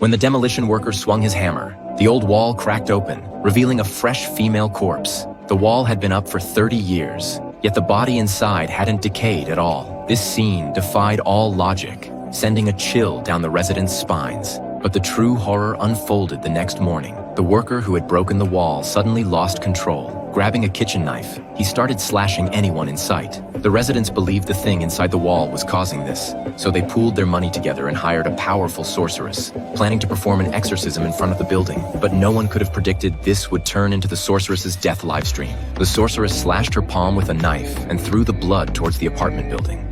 When the demolition worker swung his hammer, the old wall cracked open, revealing a fresh female corpse. The wall had been up for 30 years, yet the body inside hadn't decayed at all. This scene defied all logic, sending a chill down the residents' spines. But the true horror unfolded the next morning. The worker who had broken the wall suddenly lost control. Grabbing a kitchen knife, he started slashing anyone in sight. The residents believed the thing inside the wall was causing this, so they pooled their money together and hired a powerful sorceress, planning to perform an exorcism in front of the building. But no one could have predicted this would turn into the sorceress's death livestream. The sorceress slashed her palm with a knife and threw the blood towards the apartment building.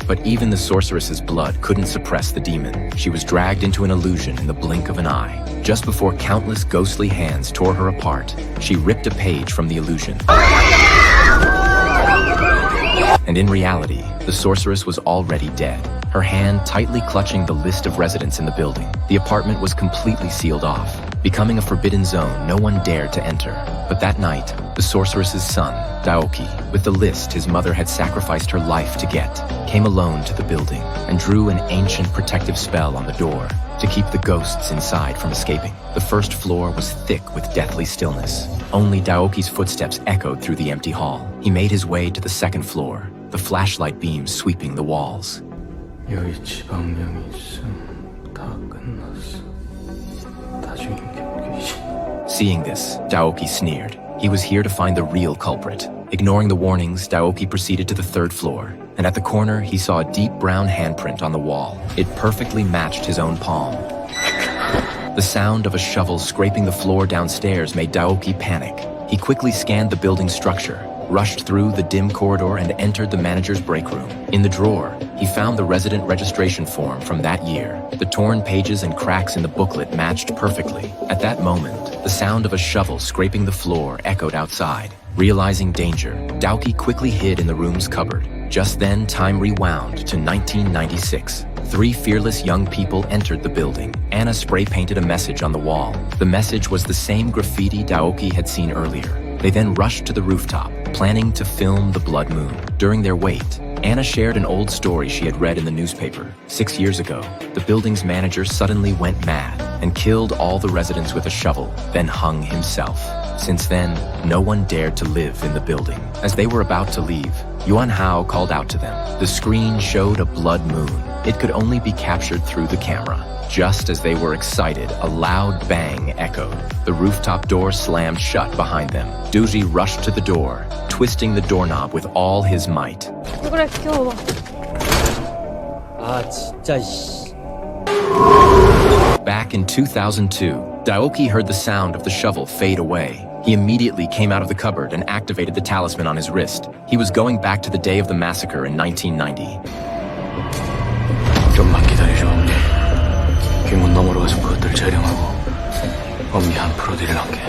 But even the sorceress's blood couldn't suppress the demon. She was dragged into an illusion in the blink of an eye. Just before countless ghostly hands tore her apart, she ripped a page from the illusion. And in reality, the sorceress was already dead, her hand tightly clutching the list of residents in the building. The apartment was completely sealed off, becoming a forbidden zone no one dared to enter. But that night, the sorceress's son, Daoki, with the list his mother had sacrificed her life to get, came alone to the building and drew an ancient protective spell on the door to keep the ghosts inside from escaping. The first floor was thick with deathly stillness. Only Daoki's footsteps echoed through the empty hall. He made his way to the second floor, the flashlight beams sweeping the walls. Seeing this, Daoki sneered. He was here to find the real culprit. Ignoring the warnings, Daoki proceeded to the third floor, and at the corner he saw a deep brown handprint on the wall. It perfectly matched his own palm. The sound of a shovel scraping the floor downstairs made Daoki panic. He quickly scanned the building structure, rushed through the dim corridor and entered the manager's break room. In the drawer, he found the resident registration form from that year. The torn pages and cracks in the booklet matched perfectly. At that moment, the sound of a shovel scraping the floor echoed outside. Realizing danger, Daoki quickly hid in the room's cupboard. Just then, time rewound to 1996. 3 fearless young people entered the building. Anna spray-painted a message on the wall. The message was the same graffiti Daoki had seen earlier. They then rushed to the rooftop, planning to film the blood moon. During their wait, Anna shared an old story she had read in the newspaper. 6 years ago, the building's manager suddenly went mad and killed all the residents with a shovel, then hung himself. Since then, no one dared to live in the building. As they were about to leave, Yuan Hao called out to them. The screen showed a blood moon. It could only be captured through the camera. Just as they were excited, a loud bang echoed. The rooftop door slammed shut behind them. Duji rushed to the door, twisting the doorknob with all his might. 그래, 귀여워. 아, 진짜 Back in 2002, Daoki heard the sound of the shovel fade away. He immediately came out of the cupboard and activated the talisman on his wrist. He was going back to the day of the massacre in 1990. 좀만 기다리죠, 엄니. 귀문 너머로 가서 그것들 재령하고 엄니 한 프로 드릴란게.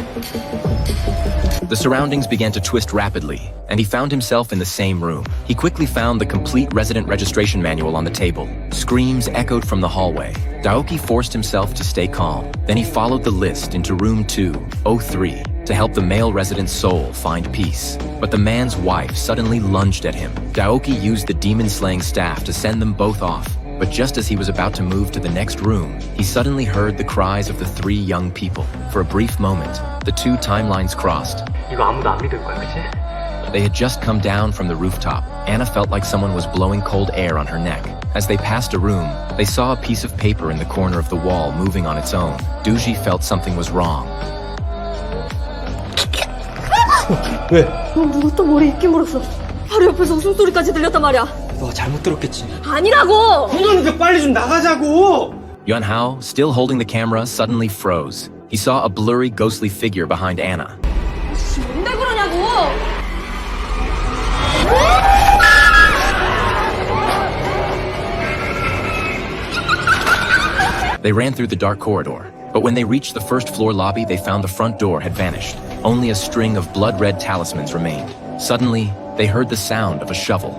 The surroundings began to twist rapidly, and he found himself in the same room. He quickly found the complete resident registration manual on the table. Screams echoed from the hallway. Daoki forced himself to stay calm. Then he followed the list into room 203 to help the male resident's soul find peace. But the man's wife suddenly lunged at him. Daoki used the demon-slaying staff to send them both off. But just as he was about to move to the next room, he suddenly heard the cries of the 3 young people. For a brief moment, the 2 timelines crossed. 이거 아무도 안 믿을 거야, 그치? They had just come down from the rooftop. Anna felt like someone was blowing cold air on her neck. As they passed a room, they saw a piece of paper in the corner of the wall moving on its own. Duji felt something was wrong. 왜? 누가 또 머리 입게 물었어. 바로 옆에서 웃음소리까지 들렸단 말이야. 너가 잘못 들었겠지. 아니라고! 그러니까 빨리 좀 나가자고! Yuan Hao, still holding the camera, suddenly froze. He saw a blurry, ghostly figure behind Anna. 뭔데 그러냐고! They ran through the dark corridor, but when they reached the first floor lobby, they found the front door had vanished. Only a string of blood-red talismans remained. Suddenly, they heard the sound of a shovel.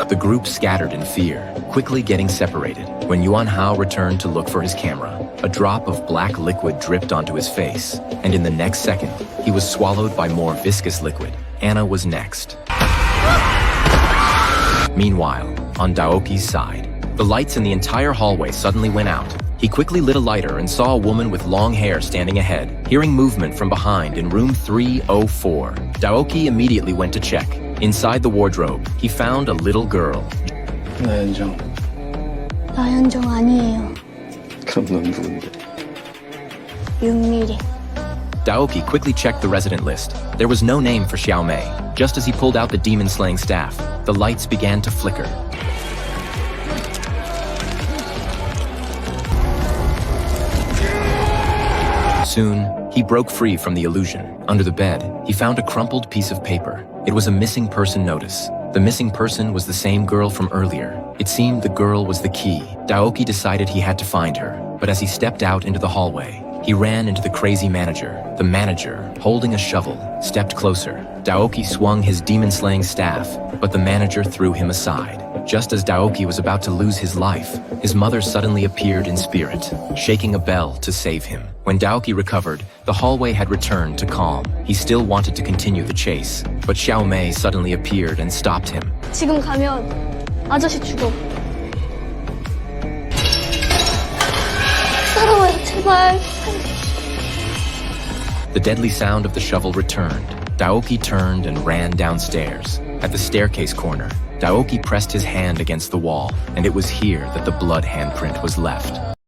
The group scattered in fear, quickly getting separated. When Yuan Hao returned to look for his camera, a drop of black liquid dripped onto his face, and in the next second, he was swallowed by more viscous liquid. Anna was next. Meanwhile, on Daoki's side, the lights in the entire hallway suddenly went out. He quickly lit a lighter and saw a woman with long hair standing ahead. Hearing movement from behind in room 304, Daoki immediately went to check. Inside the wardrobe, he found a little girl. 나연정. 나연정 아니에요. 그럼 넌 누군데? 윤미리. Daoki quickly checked the resident list. There was no name for Xiaomei. Just as he pulled out the demon-slaying staff, the lights began to flicker. Soon, he broke free from the illusion. Under the bed, he found a crumpled piece of paper. It was a missing person notice. The missing person was the same girl from earlier. It seemed the girl was the key. Daoki decided he had to find her. But as he stepped out into the hallway, he ran into the crazy manager. The manager, holding a shovel, stepped closer. Daoki swung his demon-slaying staff, but the manager threw him aside. Just as Daoki was about to lose his life, his mother suddenly appeared in spirit, shaking a bell to save him. When Daoki recovered, the hallway had returned to calm. He still wanted to continue the chase, but Xiaomei suddenly appeared and stopped him. 지금 가면 아저씨 죽어. 따라와요, 제발. The deadly sound of the shovel returned. Daoki turned and ran downstairs. At the staircase corner, Daoki pressed his hand against the wall, and it was here that the blood handprint was left.